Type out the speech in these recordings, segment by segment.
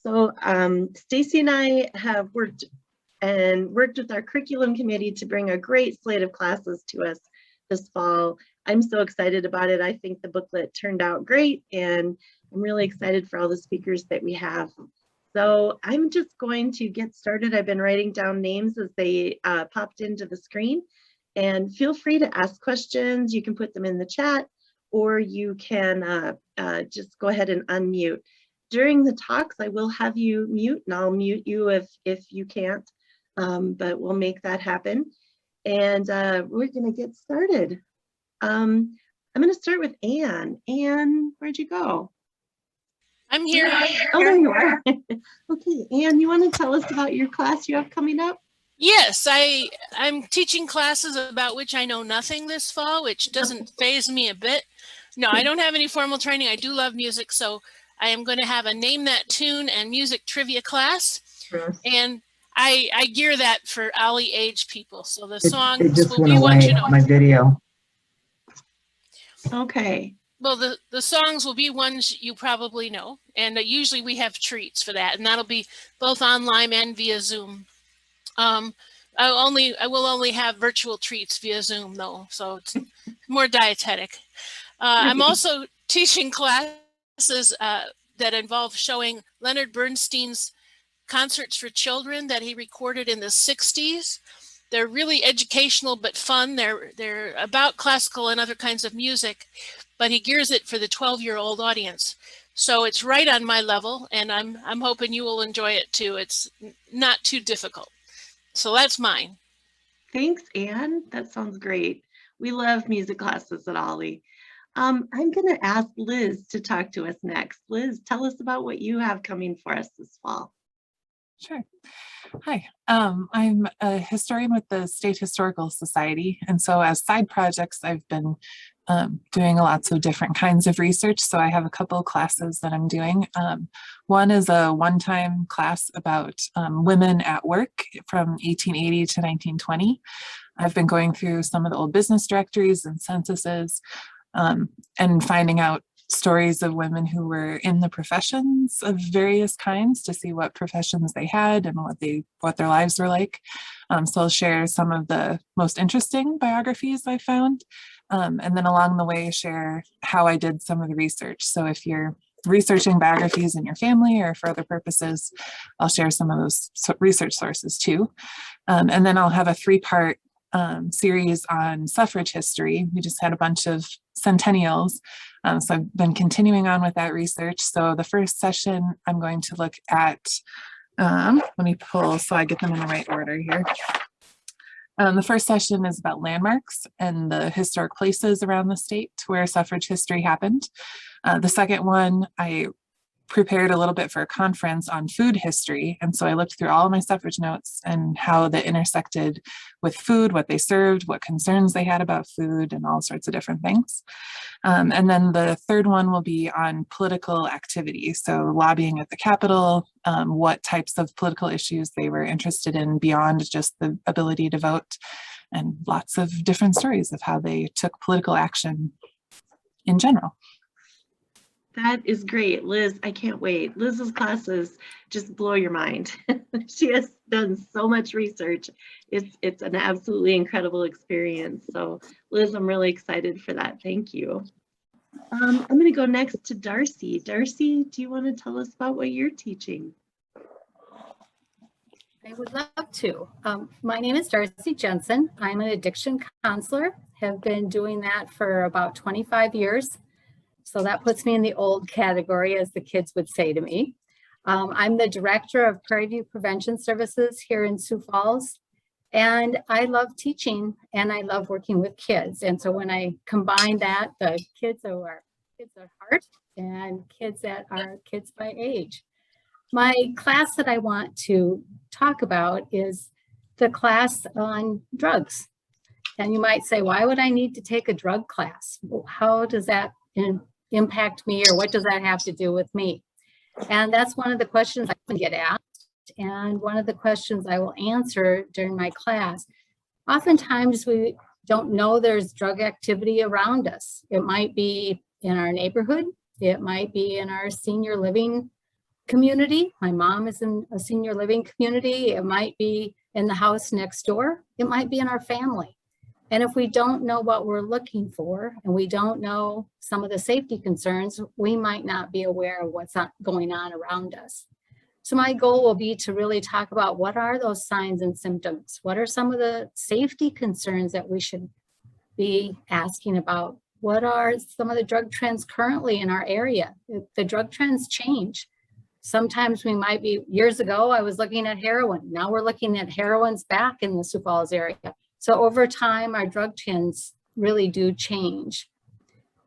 So Stacy and I have worked with our curriculum committee to bring a great slate of classes to us this fall. I'm so excited about it. I think the booklet turned out great, and I'm really excited for all the speakers that we have. So I'm just going to get started. I've been writing down names as they popped into the screen, and feel free to ask questions. You can put them in the chat, or you can just go ahead and unmute. During the talks, I will have you mute, and I'll mute you if you can't, but we'll make that happen. And we're gonna get started. I'm gonna start with Anne. Anne, where'd you go? I'm here. Oh, there you are. Okay, Anne, you wanna tell us about your class you have coming up? Yes, I'm teaching classes about which I know nothing this fall, which doesn't faze me a bit. No, I don't have any formal training. I do love music, so I am going to have a name that tune and music trivia class. Yes. And I gear that for OLLI age people. So the songs it just will went be away, ones you know. My video. Okay. Well, the songs will be ones you probably know. And usually we have treats for that. And that'll be both online and via Zoom. I will only have virtual treats via Zoom though. So it's more dietetic. I'm also teaching classes that involve showing Leonard Bernstein's concerts for children that he recorded in the 60s. They're really educational but fun. They're about classical and other kinds of music, but he gears it for the 12-year-old audience. So it's right on my level, and I'm hoping you will enjoy it too. It's not too difficult. So that's mine. Thanks, Anne. That sounds great. We love music classes at OLLI. I'm going to ask Liz to talk to us next. Liz, tell us about what you have coming for us this fall. Sure. Hi, I'm a historian with the State Historical Society. And so as side projects, I've been doing lots of different kinds of research. So I have a couple of classes that I'm doing. One is a one-time class about women at work from 1880 to 1920. I've been going through some of the old business directories and censuses and finding out stories of women who were in the professions of various kinds to see what professions they had and what their lives were like. So I'll share some of the most interesting biographies I found, and then along the way share how I did some of the research. So if you're researching biographies in your family or for other purposes, I'll share some of those research sources too. And then I'll have a three-part series on suffrage history. We just had a bunch of centennials. So I've been continuing on with that research. So the first session, I'm going to look at, let me pull so I get them in the right order here. The first session is about landmarks and the historic places around the state where suffrage history happened. The second one, I prepared a little bit for a conference on food history. And so I looked through all of my suffrage notes and how they intersected with food, what they served, what concerns they had about food, and all sorts of different things. And then the third one will be on political activity. So lobbying at the Capitol, what types of political issues they were interested in beyond just the ability to vote, and lots of different stories of how they took political action in general. That is great, Liz. I can't wait. Liz's classes just blow your mind. She has done so much research. It's an absolutely incredible experience. So Liz, I'm really excited for that. Thank you. I'm going to go next to Darcy. Darcy, do you want to tell us about what you're teaching? I would love to. My name is Darcy Jensen. I'm an addiction counselor. Have been doing that for about 25 years. So that puts me in the old category, as the kids would say to me. I'm the director of Prairie View Prevention Services here in Sioux Falls. And I love teaching and I love working with kids. And so when I combine that, the kids who are kids at heart and kids that are kids by age. My class that I want to talk about is the class on drugs. And you might say, why would I need to take a drug class? Well, how does that impact me, or what does that have to do with me? And that's one of the questions I get asked, and one of the questions I will answer during my class. Oftentimes we don't know there's drug activity around us. It might be in our neighborhood, it might be in our senior living community. My mom is in a senior living community. It might be in the house next door. It might be in our family. And if we don't know what we're looking for, and we don't know some of the safety concerns, we might not be aware of what's going on around us. So my goal will be to really talk about what are those signs and symptoms? What are some of the safety concerns that we should be asking about? What are some of the drug trends currently in our area? The drug trends change. Sometimes we might be, years ago, I was looking at heroin. Now we're looking at heroin's back in the Sioux Falls area. So over time, our drug trends really do change.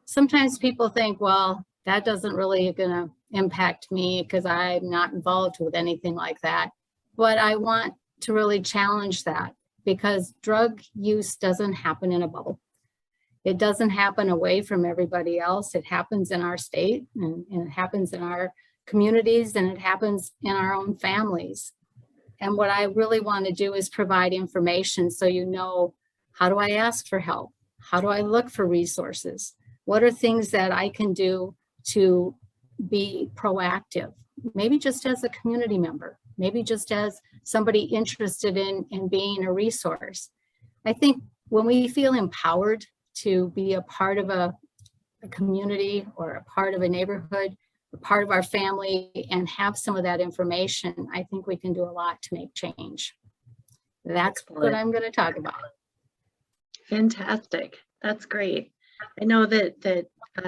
Sometimes people think, well, that doesn't really gonna impact me because I'm not involved with anything like that. But I want to really challenge that, because drug use doesn't happen in a bubble. It doesn't happen away from everybody else. It happens in our state, and it happens in our communities, and it happens in our own families. And what I really want to do is provide information so you know, how do I ask for help? How do I look for resources? What are things that I can do to be proactive? Maybe just as a community member, maybe just as somebody interested in being a resource. I think when we feel empowered to be a part of a community or a part of a neighborhood, a part of our family, and have some of that information, I think we can do a lot to make change. That's what I'm going to talk about. Fantastic. That's great. I know that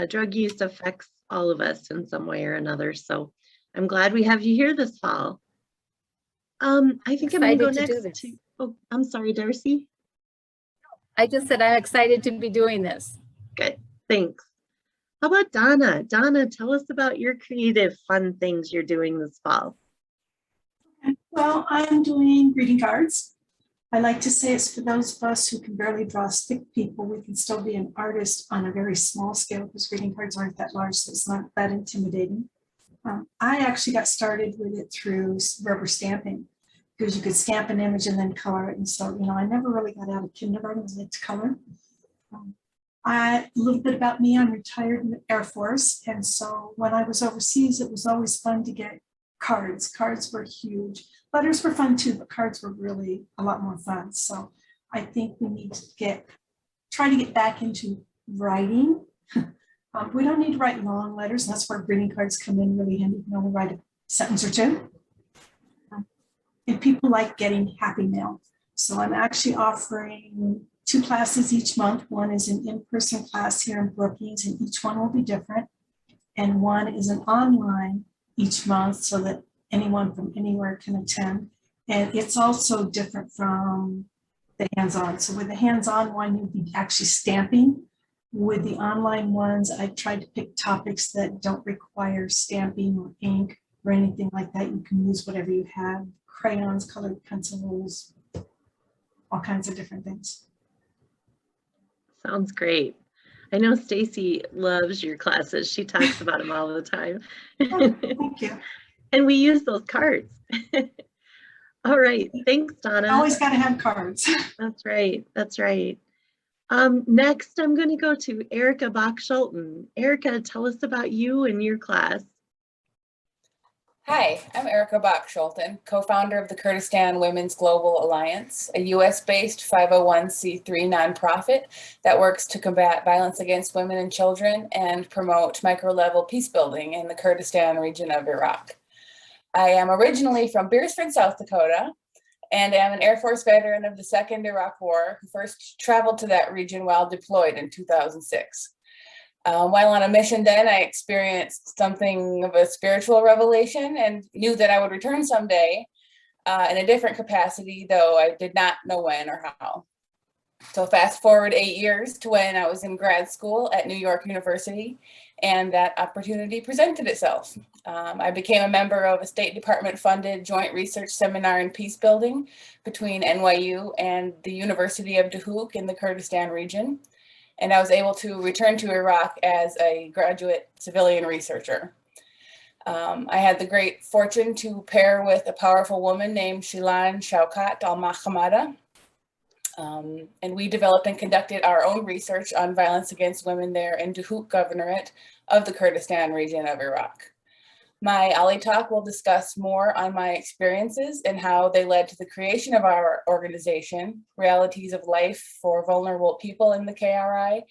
drug use affects all of us in some way or another, so I'm glad we have you here this fall. I think I'm going to go next to, oh, I'm sorry, Darcy. I just said I'm excited to be doing this. Good, thanks. How about Donna? Donna, tell us about your creative, fun things you're doing this fall. Well, I'm doing greeting cards. I like to say it's for those of us who can barely draw stick people, we can still be an artist on a very small scale, because greeting cards aren't that large, so it's not that intimidating. I actually got started with it through rubber stamping, because you could stamp an image and then color it. And so, you know, I never really got out of kindergarten with it to color. A little bit about me, I'm retired in the Air Force. And so when I was overseas, it was always fun to get cards. Cards were huge. Letters were fun too, but cards were really a lot more fun. So I think we need to try to get back into writing. We don't need to write long letters. And that's where greeting cards come in really handy. You can only write a sentence or two. And people like getting happy mail. So I'm actually offering 2 classes each month. One is an in-person class here in Brookings, and each one will be different. And one is an online each month, so that anyone from anywhere can attend. And it's also different from the hands-on. So with the hands-on one, you'll be actually stamping. With the online ones, I tried to pick topics that don't require stamping or ink or anything like that. You can use whatever you have, crayons, colored pencils, all kinds of different things. Sounds great. I know Stacy loves your classes. She talks about them all the time. Oh, thank you. And we use those cards. All right. Thanks, Donna. Always got to have cards. That's right. That's right. Next, I'm going to go to Erica Bach-Scholten. Erica, tell us about you and your class. Hi, I'm Erica Bach-Scholten, co-founder of the Kurdistan Women's Global Alliance, a US-based 501c3 nonprofit that works to combat violence against women and children and promote micro-level peace building in the Kurdistan region of Iraq. I am originally from Beersford, South Dakota, and am an Air Force veteran of the Second Iraq War, who first traveled to that region while deployed in 2006. While on a mission then, I experienced something of a spiritual revelation and knew that I would return someday in a different capacity, though I did not know when or how. So fast forward 8 years to when I was in grad school at New York University, and that opportunity presented itself. I became a member of a State Department-funded joint research seminar in peace building between NYU and the University of Duhok in the Kurdistan region. And I was able to return to Iraq as a graduate civilian researcher. I had the great fortune to pair with a powerful woman named Shilan Shaukat Al-Mahkamada. And we developed and conducted our own research on violence against women there in Duhok Governorate of the Kurdistan region of Iraq. My OLLI talk will discuss more on my experiences and how they led to the creation of our organization, realities of life for vulnerable people in the KRI,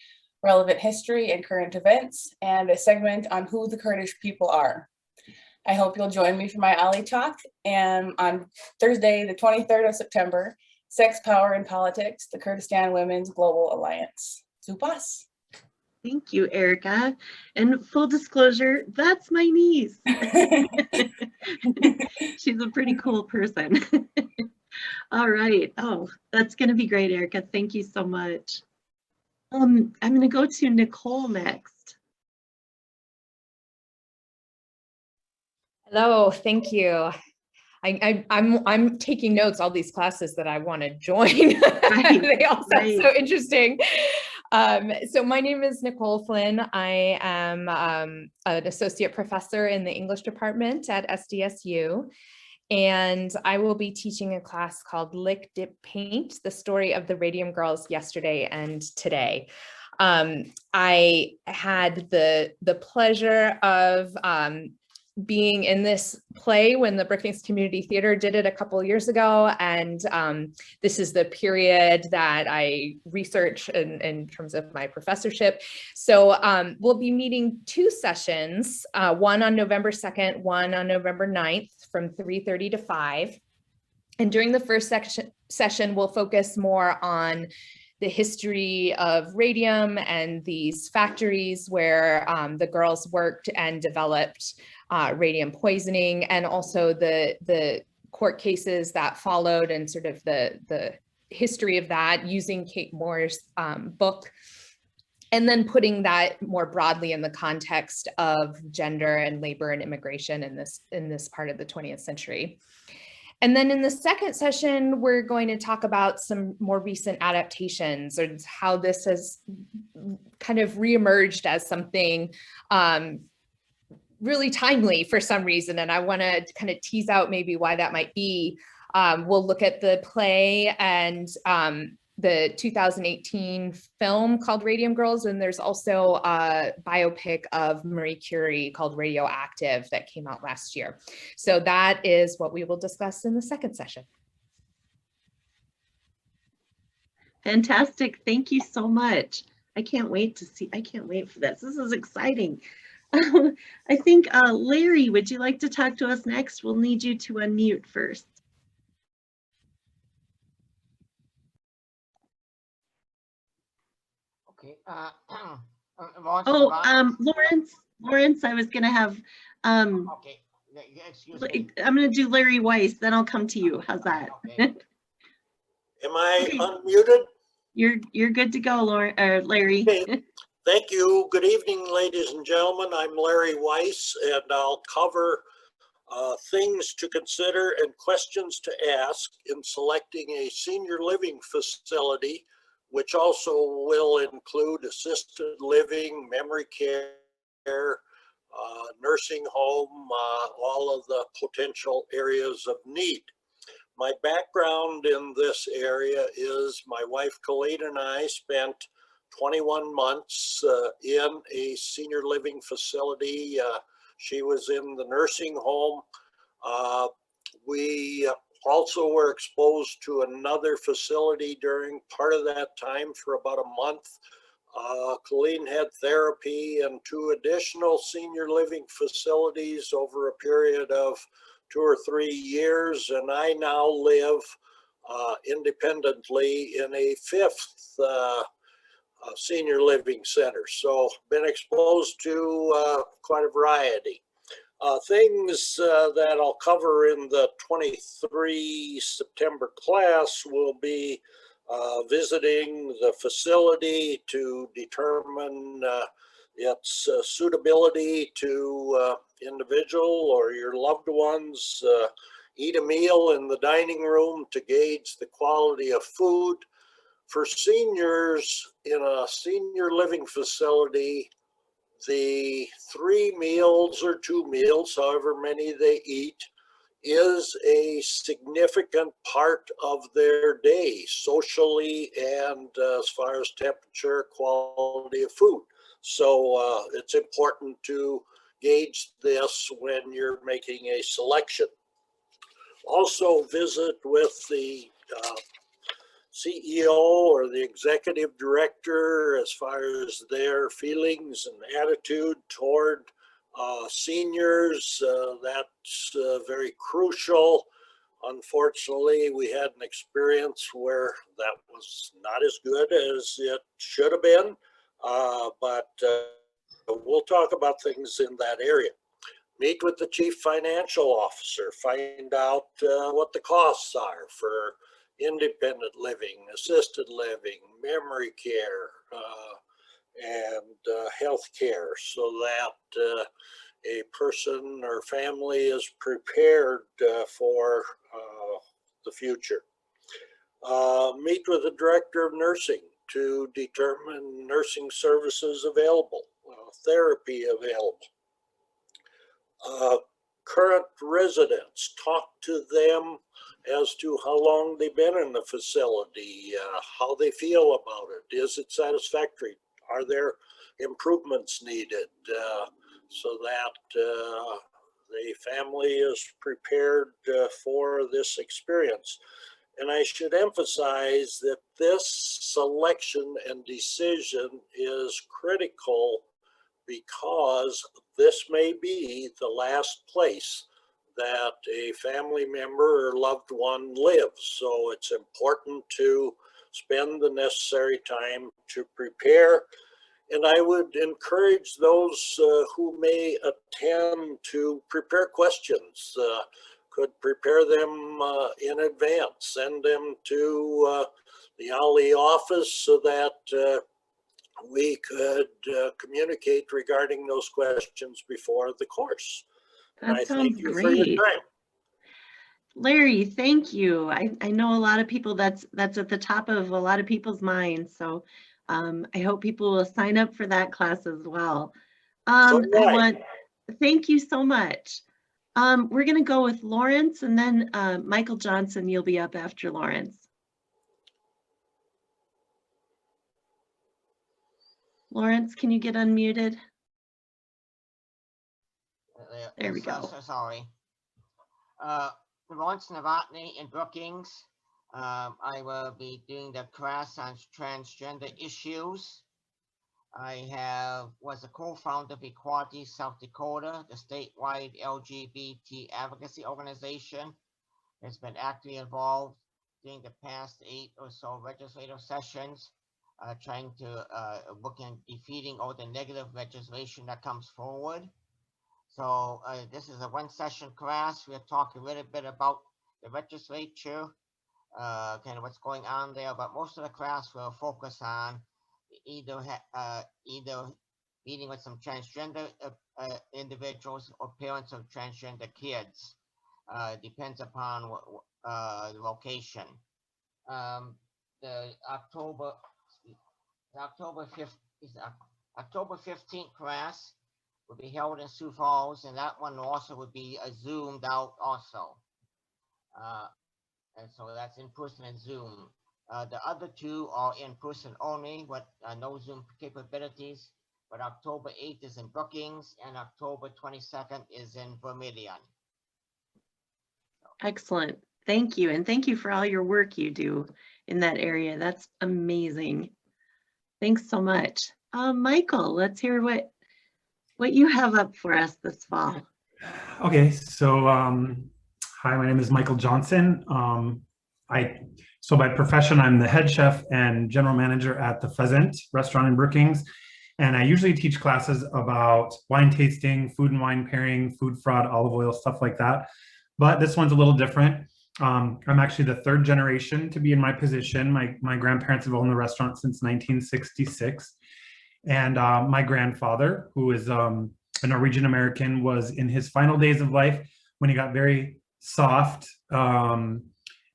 relevant history and current events, and a segment on who the Kurdish people are. I hope you'll join me for my OLLI talk and on Thursday, the 23rd of September, Sex, Power, and Politics, the Kurdistan Women's Global Alliance. Zupas. Thank you, Erica. And full disclosure, that's my niece. She's a pretty cool person. All right. Oh, that's going to be great, Erica. Thank you so much. I'm going to go to Nicole next. Hello, thank you. I'm taking notes, all these classes that I want to join. Right, They all sound right. so interesting. So my name is Nicole Flynn. I am an associate professor in the English department at SDSU. And I will be teaching a class called Lick, Dip, Paint, the story of the Radium Girls yesterday and today. I had the pleasure of being in this play when the Brookings Community Theater did it a couple of years ago. And this is the period that I research in terms of my professorship. So we'll be meeting two sessions, one on November 2nd, one on November 9th from 3:30 to 5. And during the first session, we'll focus more on the history of radium and these factories where the girls worked and developed radium poisoning, and also the court cases that followed and sort of the history of that using Kate Moore's book, and then putting that more broadly in the context of gender and labor and immigration in this part of the 20th century. And then in the second session, we're going to talk about some more recent adaptations and how this has kind of reemerged as something really timely for some reason. And I want to kind of tease out maybe why that might be. We'll look at the play and the 2018 film called Radium Girls, and there's also a biopic of Marie Curie called Radioactive that came out last year. So that is what we will discuss in the second session. Fantastic. Thank you so much. I can't wait for this. This is exciting. I think Larry, would you like to talk to us next? We'll need you to unmute first. Okay. Lawrence, I was gonna have, okay. Excuse me. I'm gonna do Larry Weiss, then I'll come to you. How's that? Okay. Am I Okay. unmuted? You're good to go, Larry. Okay. Thank you. Good evening, ladies and gentlemen. I'm Larry Weiss, and I'll cover things to consider and questions to ask in selecting a senior living facility, which also will include assisted living, memory care, nursing home, all of the potential areas of need. My background in this area is my wife Colleen and I spent 21 months in a senior living facility. She was in the nursing home. We also were exposed to another facility during part of that time for about a month. Colleen had therapy in 2 additional senior living facilities over a period of 2 or 3 years, and I now live independently in a 5th senior living center. So been exposed to quite a variety. Things that I'll cover in the 23 September class will be visiting the facility to determine its suitability to individual or your loved ones, eat a meal in the dining room to gauge the quality of food. For seniors in a senior living facility, the 3 meals or 2 meals, however many they eat, is a significant part of their day, socially and as far as temperature, quality of food. So it's important to gauge this when you're making a selection. Also visit with the CEO or the executive director as far as their feelings and attitude toward seniors. That's very crucial. Unfortunately, we had an experience where that was not as good as it should have been, but we'll talk about things in that area. Meet with the chief financial officer, find out what the costs are for independent living, assisted living, memory care, and health care, so that a person or family is prepared for the future. Meet with the director of nursing to determine nursing services available, therapy available. Current residents, talk to them as to how long they've been in the facility, how they feel about it. Is it satisfactory? Are there improvements needed so that the family is prepared for this experience? And I should emphasize that this selection and decision is critical because this may be the last place that a family member or loved one lives. So it's important to spend the necessary time to prepare. And I would encourage those who may attend to prepare questions. Could prepare them in advance, send them to the OLLI office so that we could communicate regarding those questions before the course. That sounds great. Larry, thank you. I know a lot of people that's at the top of a lot of people's minds. So I hope people will sign up for that class as well. Thank you so much. We're going to go with Lawrence, and then Michael Johnson, you'll be up after Lawrence. Lawrence, can you get unmuted? There we go. So sorry. Lawrence Novotny in Brookings. I will be doing the class on transgender issues. I was a co-founder of Equality South Dakota, the statewide LGBT advocacy organization. It's been actively involved during the past 8 or so legislative sessions, trying to look in defeating all the negative legislation that comes forward. So this is a one-session class. We'll talk a little bit about the legislature, kind of what's going on there, but most of the class will focus on either meeting with some transgender individuals or parents of transgender kids. Depends upon the location. The October 15th class will be held in Sioux Falls, and that one also would be zoomed out also. And so that's in person and Zoom. The other two are in person only with no Zoom capabilities, but October 8th is in Brookings and October 22nd is in Vermilion. Excellent. Thank you. And thank you for all your work you do in that area. That's amazing. Thanks so much. Michael, let's hear what you have up for us this fall. Okay, so hi, my name is Michael Johnson. So by profession, I'm the head chef and general manager at the Pheasant restaurant in Brookings. And I usually teach classes about wine tasting, food and wine pairing, food fraud, olive oil, stuff like that. But this one's a little different. I'm actually the third generation to be in my position. My grandparents have owned the restaurant since 1966. And my grandfather, who is a Norwegian American, was in his final days of life when he got very soft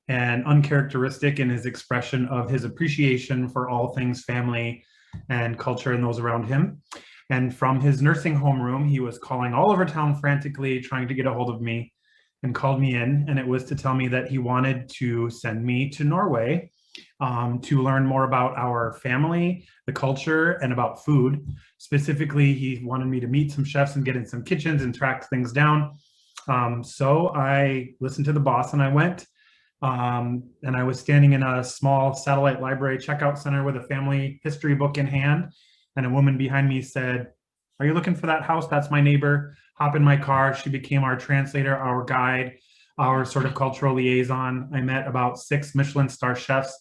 and uncharacteristic in his expression of his appreciation for all things family and culture and those around him. And from his nursing home room, he was calling all over town frantically, trying to get a hold of me, and called me in. And it was to tell me that he wanted to send me to Norway to learn more about our family, the culture, and about food. Specifically, he wanted me to meet some chefs and get in some kitchens and track things down. So I listened to the boss and I went. And I was standing in a small satellite library checkout center with a family history book in hand. And a woman behind me said, "Are you looking for that house? That's my neighbor." Hop in my car. She became our translator, our guide, our sort of cultural liaison. I met about 6 Michelin star chefs.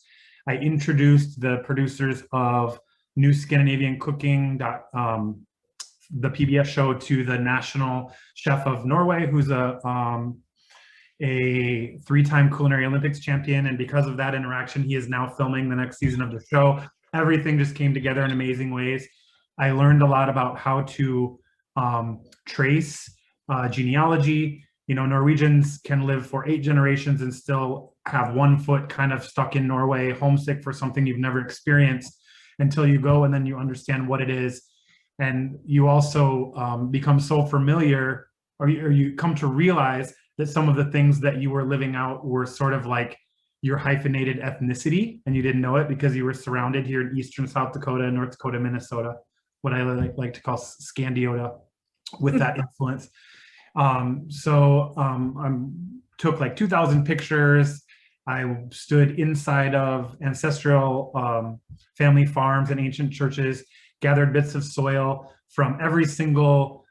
I introduced the producers of New Scandinavian Cooking, the PBS show, to the national chef of Norway, who's a 3-time Culinary Olympics champion. And because of that interaction, he is now filming the next season of the show. Everything just came together in amazing ways. I learned a lot about how to trace genealogy. You know, Norwegians can live for 8 generations and still have one foot kind of stuck in Norway, homesick for something you've never experienced until you go and then you understand what it is. And you also become so familiar, or you come to realize that some of the things that you were living out were sort of like your hyphenated ethnicity, and you didn't know it because you were surrounded here in eastern South Dakota, North Dakota, Minnesota, what I like to call Scandiota, with that influence. I took like 2,000 pictures. I stood inside of ancestral family farms and ancient churches, gathered bits of soil from every single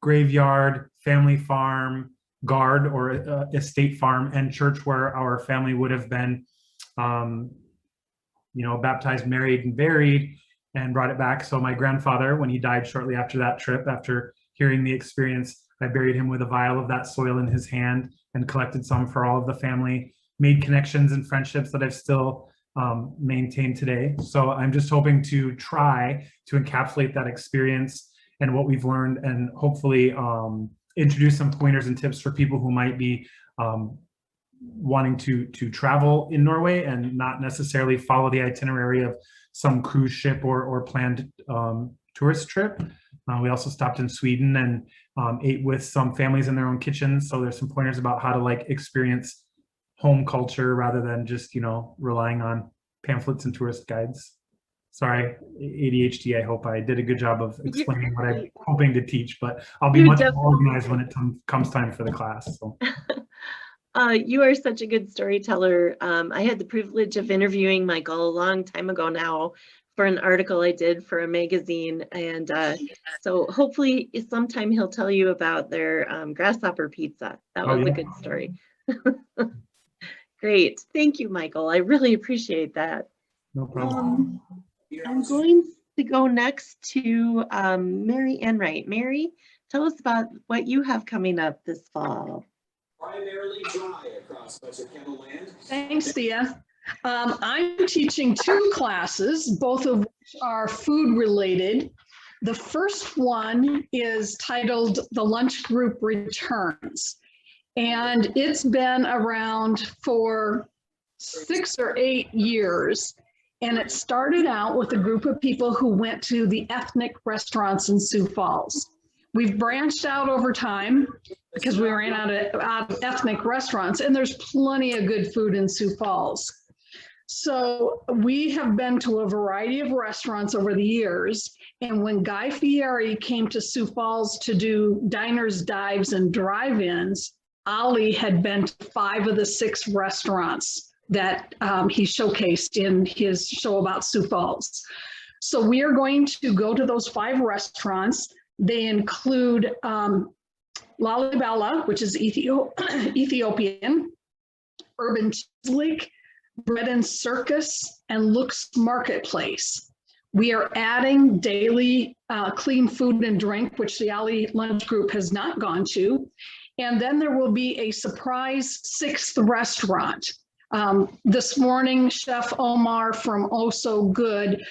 graveyard, family farm, guard or estate farm, and church where our family would have been, baptized, married, and buried, and brought it back. So my grandfather, when he died shortly after that trip, after hearing the experience, I buried him with a vial of that soil in his hand and collected some for all of the family, made connections and friendships that I've still maintained today. So I'm just hoping to try to encapsulate that experience and what we've learned, and hopefully introduce some pointers and tips for people who might be wanting to travel in Norway and not necessarily follow the itinerary of some cruise ship or planned tourist trip. We also stopped in Sweden and ate with some families in their own kitchens. So there's some pointers about how to like experience home culture rather than just, relying on pamphlets and tourist guides. Sorry, ADHD, I hope I did a good job of explaining what I'm hoping to teach, but I'll be much more organized when it comes time for the class. So. You are such a good storyteller. I had the privilege of interviewing Michael a long time ago now for an article I did for a magazine. And so hopefully sometime he'll tell you about their grasshopper pizza. That was a good story. Great. Thank you, Michael. I really appreciate that. No problem. I'm going to go next to Mary Ann Wright. Mary, tell us about what you have coming up this fall. Primarily dry across much of Kettleland. Thanks, Thea. I'm teaching 2 classes, both of which are food related. The first one is titled The Lunch Group Returns. And it's been around for 6 or 8 years. And it started out with a group of people who went to the ethnic restaurants in Sioux Falls. We've branched out over time because we ran out of ethnic restaurants, and there's plenty of good food in Sioux Falls. So we have been to a variety of restaurants over the years. And when Guy Fieri came to Sioux Falls to do diners, dives, and drive-ins, OLLI had been to 5 of the 6 restaurants that he showcased in his show about Sioux Falls. So we are going to go to those 5 restaurants. They include Lalibela, which is Ethiopian, Urban Chislik, Bread and Circus, and Looks Marketplace. We are adding daily clean food and drink, which the OLLI Lunch Group has not gone to. And then there will be a surprise 6th restaurant. This morning, Chef Omar from Oh So Good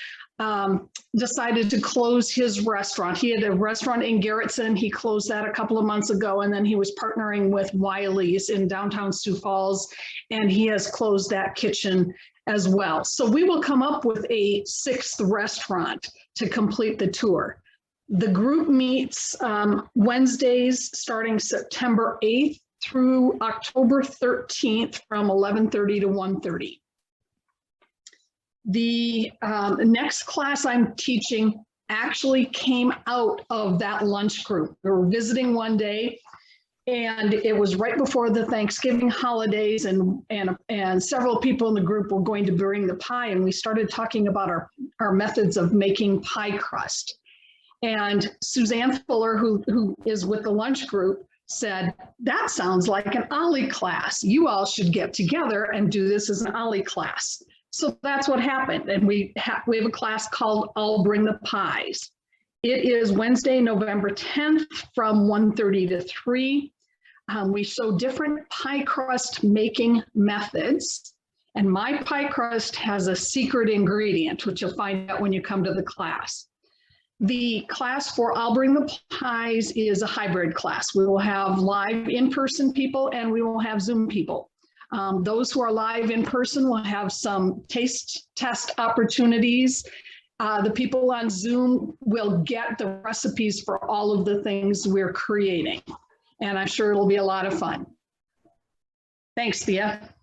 decided to close his restaurant. He had a restaurant in Garrettson. He closed that a couple of months ago, and then he was partnering with Wiley's in downtown Sioux Falls, and he has closed that kitchen as well. So we will come up with a 6th restaurant to complete the tour. The group meets Wednesdays starting September 8th through October 13th from 11:30 to 1:30. The next class I'm teaching actually came out of that lunch group. We were visiting one day, and it was right before the Thanksgiving holidays, and several people in the group were going to bring the pie, and we started talking about our methods of making pie crust. And Suzanne Fuller, who is with the lunch group, said, that sounds like an OLLI class. You all should get together and do this as an OLLI class. So that's what happened. And we have a class called I'll Bring the Pies. It is Wednesday, November 10th from 1:30 to 3. We show different pie crust making methods. And my pie crust has a secret ingredient, which you'll find out when you come to the class. The class for I'll Bring the Pies is a hybrid class. We will have live in-person people and we will have Zoom people. Those who are live in person will have some taste test opportunities. The people on Zoom will get the recipes for all of the things we're creating. And I'm sure it'll be a lot of fun. Thanks, Thea.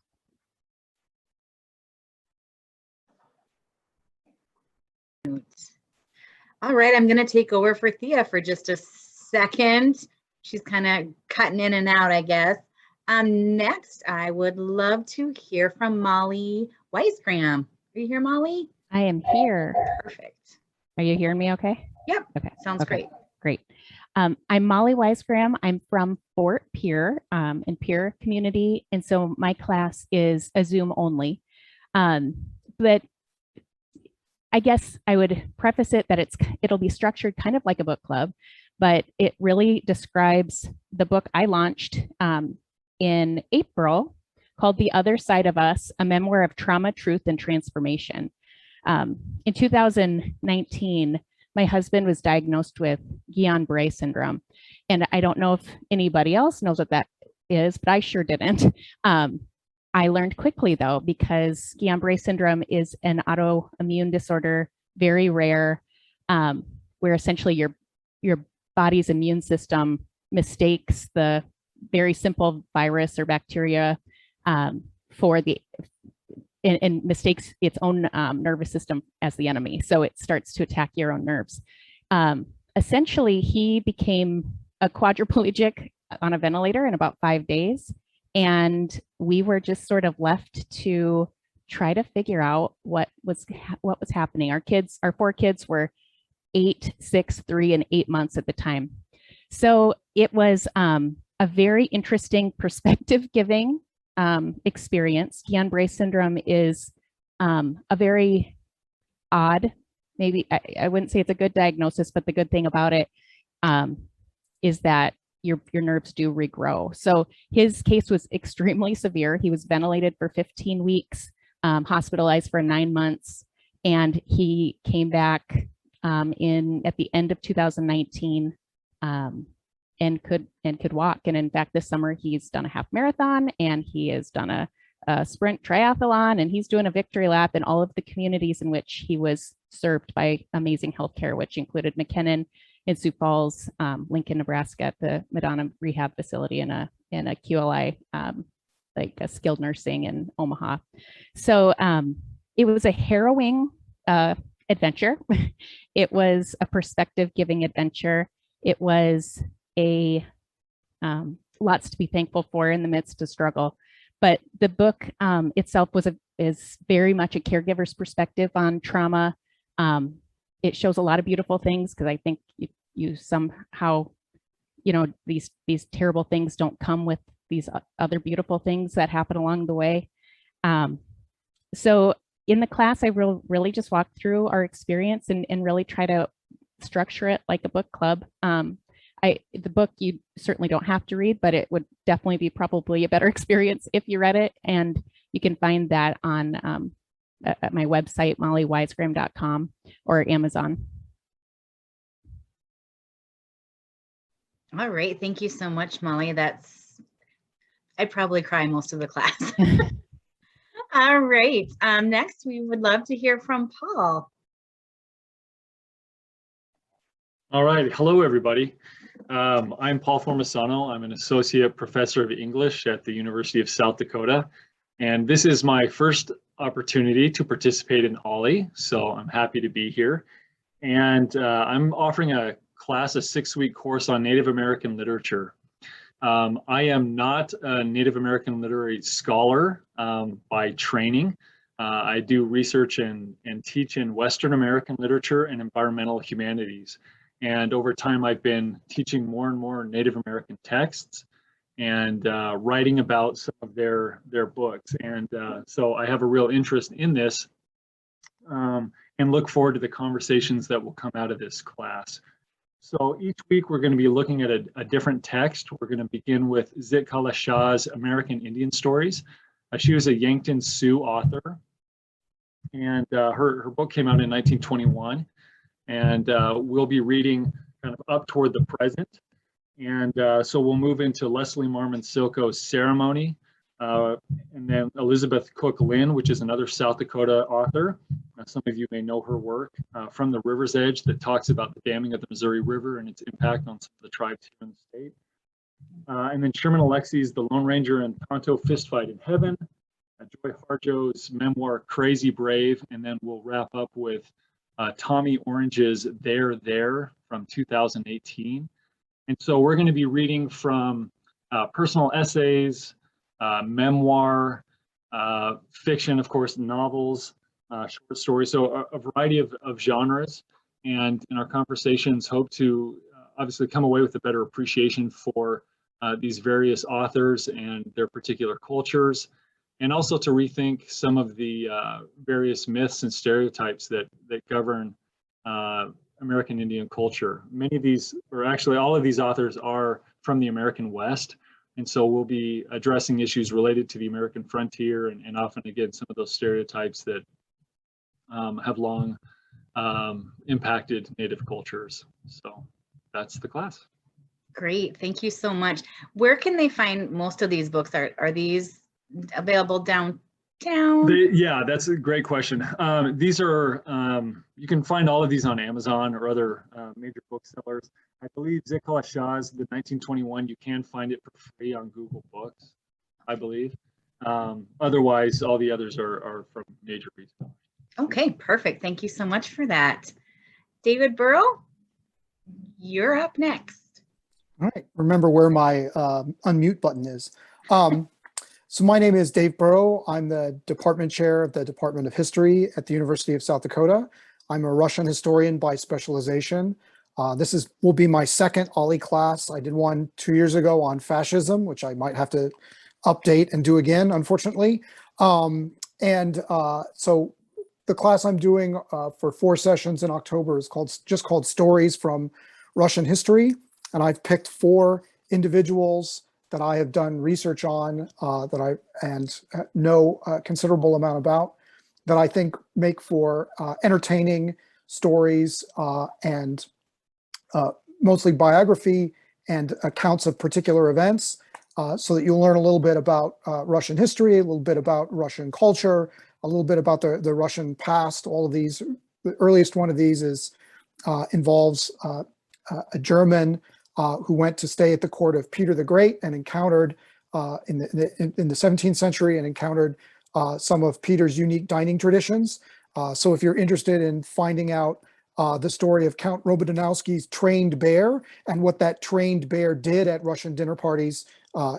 All right, I'm going to take over for Thea for just a second. She's kind of cutting in and out, I guess. Next, I would love to hear from Molly Weisgram. Are you here, Molly? I am here. Perfect. Are you hearing me okay? Yep. Okay. Sounds great. Great. I'm Molly Weisgram. I'm from Fort Pierre in Pierre community. And so my class is a Zoom only. But I guess I would preface it that it'll be structured kind of like a book club, but it really describes the book I launched in April called The Other Side of Us, a memoir of trauma, truth, and transformation. In 2019, my husband was diagnosed with Guillain-Barré syndrome. And I don't know if anybody else knows what that is, but I sure didn't. I learned quickly though, because Guillain-Barré syndrome is an autoimmune disorder, very rare, where essentially your body's immune system mistakes the very simple virus or bacteria for and mistakes its own nervous system as the enemy. So it starts to attack your own nerves. Essentially, he became a quadriplegic on a ventilator in about 5 days. And we were just sort of left to try to figure out what was happening. Our 4 kids were 8, 6, 3, and 8 months at the time. So it was a very interesting perspective-giving experience. Guillain-Barré syndrome is a very odd, maybe I wouldn't say it's a good diagnosis, but the good thing about it is that your nerves do regrow. So his case was extremely severe. He was ventilated for 15 weeks, hospitalized for 9 months, and he came back at the end of 2019 and could walk. And in fact, this summer he's done a half marathon and he has done a sprint triathlon, and he's doing a victory lap in all of the communities in which he was served by amazing healthcare, which included McKinnon in Sioux Falls, Lincoln, Nebraska, at the Madonna Rehab Facility, in a QLI, like a skilled nursing in Omaha. So it was a harrowing adventure. It was a perspective-giving adventure. It was a lots to be thankful for in the midst of struggle. But the book itself is very much a caregiver's perspective on trauma. It shows a lot of beautiful things, because I think you somehow, these terrible things don't come with these other beautiful things that happen along the way. So in the class, I really just walk through our experience and really try to structure it like a book club. The book you certainly don't have to read, but it would definitely be probably a better experience if you read it. And you can find that on at my website, mollyweisgram.com, or Amazon. All right, thank you so much, Molly. I'd probably cry most of the class. All right, next we would love to hear from Paul. All right, hello everybody. I'm Paul Formasano. I'm an associate professor of English at the University of South Dakota. And this is my first opportunity to participate in OLLI, so I'm happy to be here. And I'm offering a class, a 6-week course on Native American literature. I am not a Native American literary scholar by training. I do research and teach in Western American literature and environmental humanities. And over time, I've been teaching more and more Native American texts and writing about some of their books. And so I have a real interest in this and look forward to the conversations that will come out of this class. So each week we're going to be looking at a different text. We're going to begin with Zitkala Shaw's American Indian Stories. She was a Yankton Sioux author, and her book came out in 1921. And we'll be reading kind of up toward the present. And so we'll move into Leslie Marmon Silko's Ceremony, and then Elizabeth Cook Lynn, which is another South Dakota author. Some of you may know her work, From the River's Edge, that talks about the damming of the Missouri River and its impact on some of the tribes here in the state. And then Sherman Alexie's The Lone Ranger and Tonto Fistfight in Heaven, Joy Harjo's memoir Crazy Brave, and then we'll wrap up with Tommy Orange's There from 2018. And so we're going to be reading from personal essays, memoir, fiction, of course, novels, short stories, so a variety of genres. And in our conversations, hope to obviously come away with a better appreciation for these various authors and their particular cultures, and also to rethink some of the various myths and stereotypes that govern American Indian culture. Many of these, or actually all of these authors, are from the American West. And so we'll be addressing issues related to the American frontier and often, again, some of those stereotypes that have long impacted Native cultures. So that's the class. Great, thank you so much. Where can they find most of these books? Are these available downtown? Yeah, that's a great question. These are, you can find all of these on Amazon or other major booksellers. I believe Zitkala Shaw's The 1921, you can find it for free on Google Books, I believe. Otherwise, all the others are from major retailers. Okay, perfect. Thank you so much for that. David Burrow, you're up next. All right, remember where my unmute button is. So my name is Dave Burrow. I'm the department chair of the Department of History at the University of South Dakota. I'm a Russian historian by specialization. This will be my second OLLI class. I did one 2 years ago on fascism, which I might have to update and do again, unfortunately. So the class I'm doing for 4 sessions in October is just called Stories from Russian History. And I've picked 4 individuals that I have done research on, that I know a considerable amount about, that I think make for entertaining stories and mostly biography and accounts of particular events, so that you'll learn a little bit about Russian history, a little bit about Russian culture, a little bit about the Russian past. All of these, the earliest one of these involves a German who went to stay at the court of Peter the Great and encountered in the 17th century and encountered some of Peter's unique dining traditions. So if you're interested in finding out the story of Count Robodanowski's trained bear and what that trained bear did at Russian dinner parties,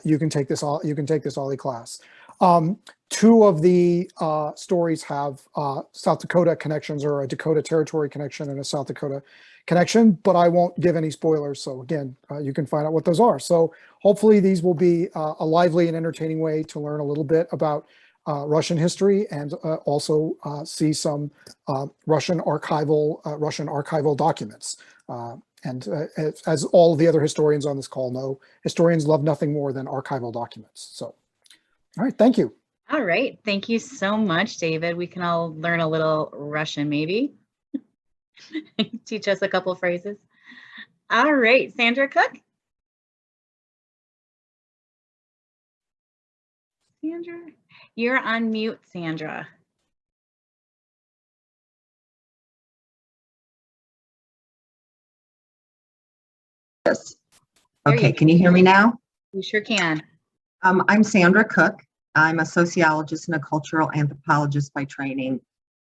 you can take this OLLI class. 2 of the stories have South Dakota connections, or a Dakota Territory connection and a South Dakota connection, but I won't give any spoilers. So again, you can find out what those are. So hopefully these will be a lively and entertaining way to learn a little bit about Russian history and also see some Russian archival documents. And as all the other historians on this call know, historians love nothing more than archival documents. So, all right, thank you. All right, thank you so much, David. We can all learn a little Russian, maybe. Teach us a couple phrases. All right, Sandra Cook. Sandra, you're on mute, Sandra. Yes. Okay, can you hear me now? We sure can. I'm Sandra Cook. I'm a sociologist and a cultural anthropologist by training.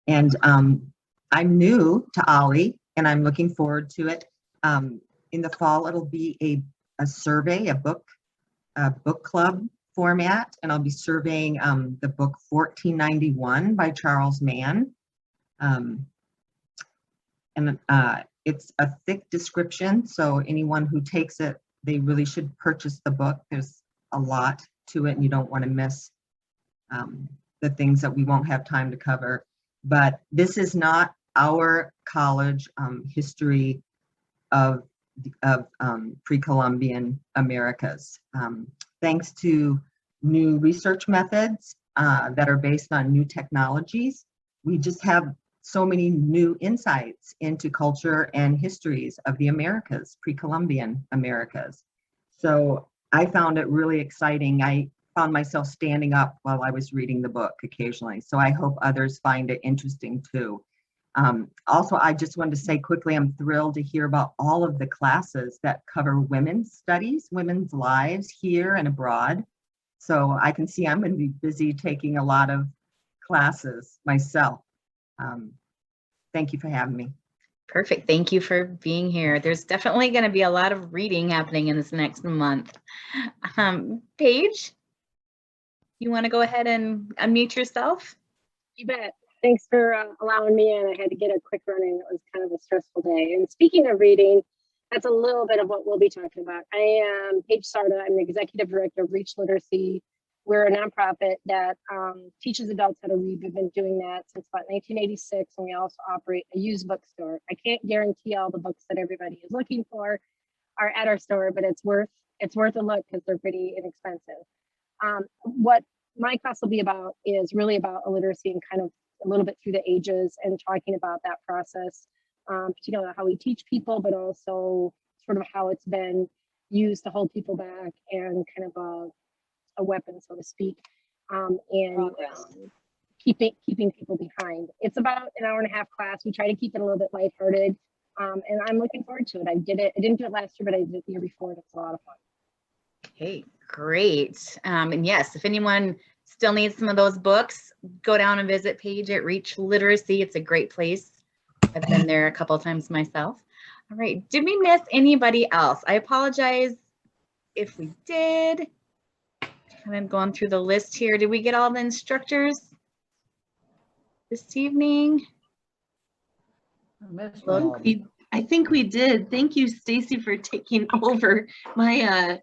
And I'm new to OLLI, and I'm looking forward to it. In the fall, it'll be a survey, a book club format, and I'll be surveying the book 1491 by Charles Mann. It's a thick description, so anyone who takes it, they really should purchase the book. There's a lot to it, and you don't want to miss the things that we won't have time to cover. But this is not our college history of pre-Columbian Americas. Thanks to new research methods that are based on new technologies, we just have so many new insights into culture and histories of the Americas, pre-Columbian Americas. So I found it really exciting. I found myself standing up while I was reading the book occasionally. So I hope others find it interesting too. Also, I just wanted to say quickly, I'm thrilled to hear about all of the classes that cover women's studies, women's lives here and abroad. So I can see I'm going to be busy taking a lot of classes myself. Thank you for having me. Perfect. Thank you for being here. There's definitely going to be a lot of reading happening in this next month. Paige, you want to go ahead and unmute yourself? You bet. Thanks for allowing me in. I had to get a quick run in. It was kind of a stressful day. And speaking of reading, that's a little bit of what we'll be talking about. I am Paige Sarda. I'm the executive director of Reach Literacy. We're a nonprofit that teaches adults how to read. We've been doing that since about 1986, and we also operate a used bookstore. I can't guarantee all the books that everybody is looking for are at our store, but it's worth a look because they're pretty inexpensive. What my class will be about is really about illiteracy and kind of a little bit through the ages and talking about that process, particularly how we teach people, but also sort of how it's been used to hold people back and kind of a weapon, so to speak, and keeping people behind. It's about an hour and a half class. We try to keep it a little bit lighthearted, and I'm looking forward to it. I didn't do it last year, but I did it the year before, and it's a lot of fun. Okay, great. And yes, if anyone still needs some of those books, go down and visit Paige at Reach Literacy. It's a great place. I've been there a couple of times myself. All right, did we miss anybody else? I apologize if we did. Kind of going through the list here. Did we get all the instructors this evening? I think we did. Thank you, Stacy, for taking over. My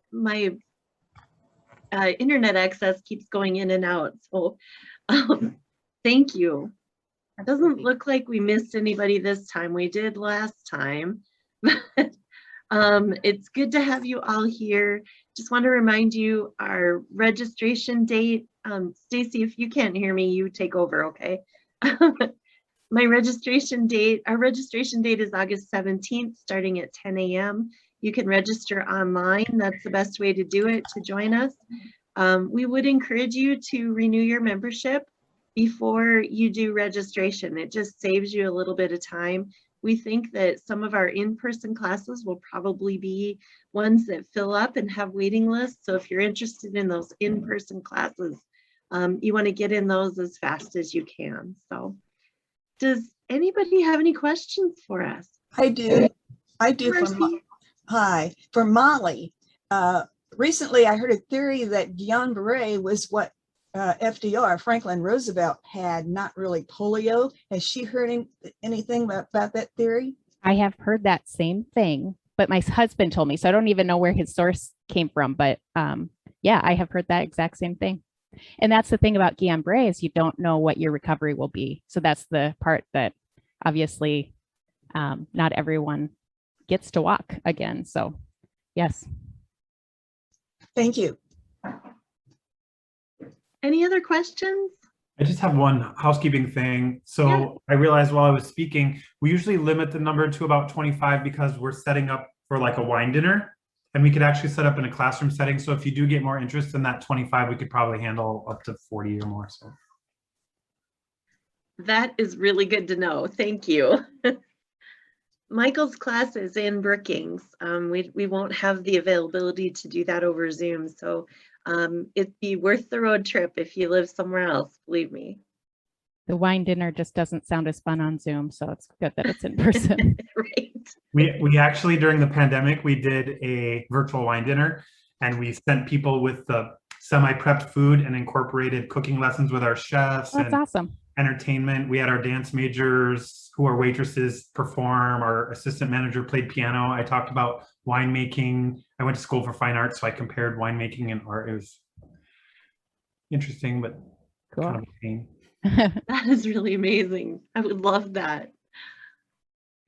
internet access keeps going in and out. So thank you. It doesn't look like we missed anybody this time. We did last time. But it's good to have you all here. Just want to remind you our registration date. Stacy, if you can't hear me, you take over, okay? Our registration date is August 17th, starting at 10 a.m. You can register online. That's the best way to do it, to join us. We would encourage you to renew your membership before you do registration. It just saves you a little bit of time. We think that some of our in-person classes will probably be ones that fill up and have waiting lists. So if you're interested in those in-person classes, you want to get in those as fast as you can. So does anybody have any questions for us? I do. Hi, for Molly. Recently, I heard a theory that Guillain-Barré was what FDR, Franklin Roosevelt, had, not really polio. Has she heard anything about that theory? I have heard that same thing, but my husband told me, so I don't even know where his source came from. But yeah, I have heard that exact same thing. And that's the thing about Guillain-Barré is you don't know what your recovery will be. So that's the part that obviously not everyone gets to walk again. So yes. Thank you. Any other questions? I just have one housekeeping thing. So yeah. I realized while I was speaking, we usually limit the number to about 25 because we're setting up for like a wine dinner, and we could actually set up in a classroom setting. So if you do get more interest in that 25, we could probably handle up to 40 or more. So that is really good to know. Thank you. Michael's class is in Brookings. We won't have the availability to do that over Zoom. So it'd be worth the road trip if you live somewhere else, believe me. The wine dinner just doesn't sound as fun on Zoom, so it's good that it's in person. Right. We actually, during the pandemic, we did a virtual wine dinner, and we sent people with the semi-prepped food and incorporated cooking lessons with our chefs. That's and awesome. Entertainment. We had our dance majors who are waitresses perform. Our assistant manager played piano. I talked about winemaking. I went to school for fine arts, so I compared winemaking and art. It was interesting, but cool. Kind of a pain. That is really amazing. I would love that.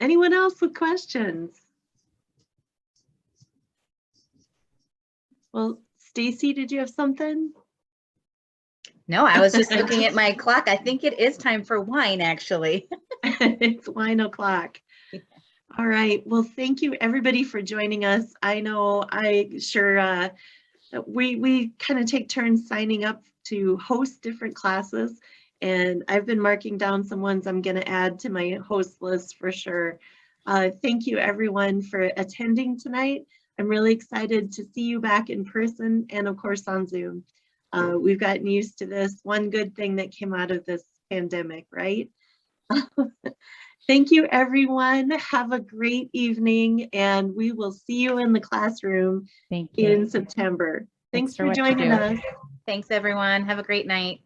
Anyone else with questions? Well, Stacy, did you have something? No, I was just looking at my clock. I think it is time for wine, actually. It's wine o'clock. All right. Well, thank you everybody for joining us. I know we kind of take turns signing up to host different classes, and I've been marking down some ones I'm going to add to my host list for sure. Thank you everyone for attending tonight. I'm really excited to see you back in person and of course on Zoom. We've gotten used to this. One good thing that came out of this pandemic, right? Thank you, everyone. Have a great evening, and we will see you in the classroom in September. Thanks for joining us. Thanks, everyone. Have a great night.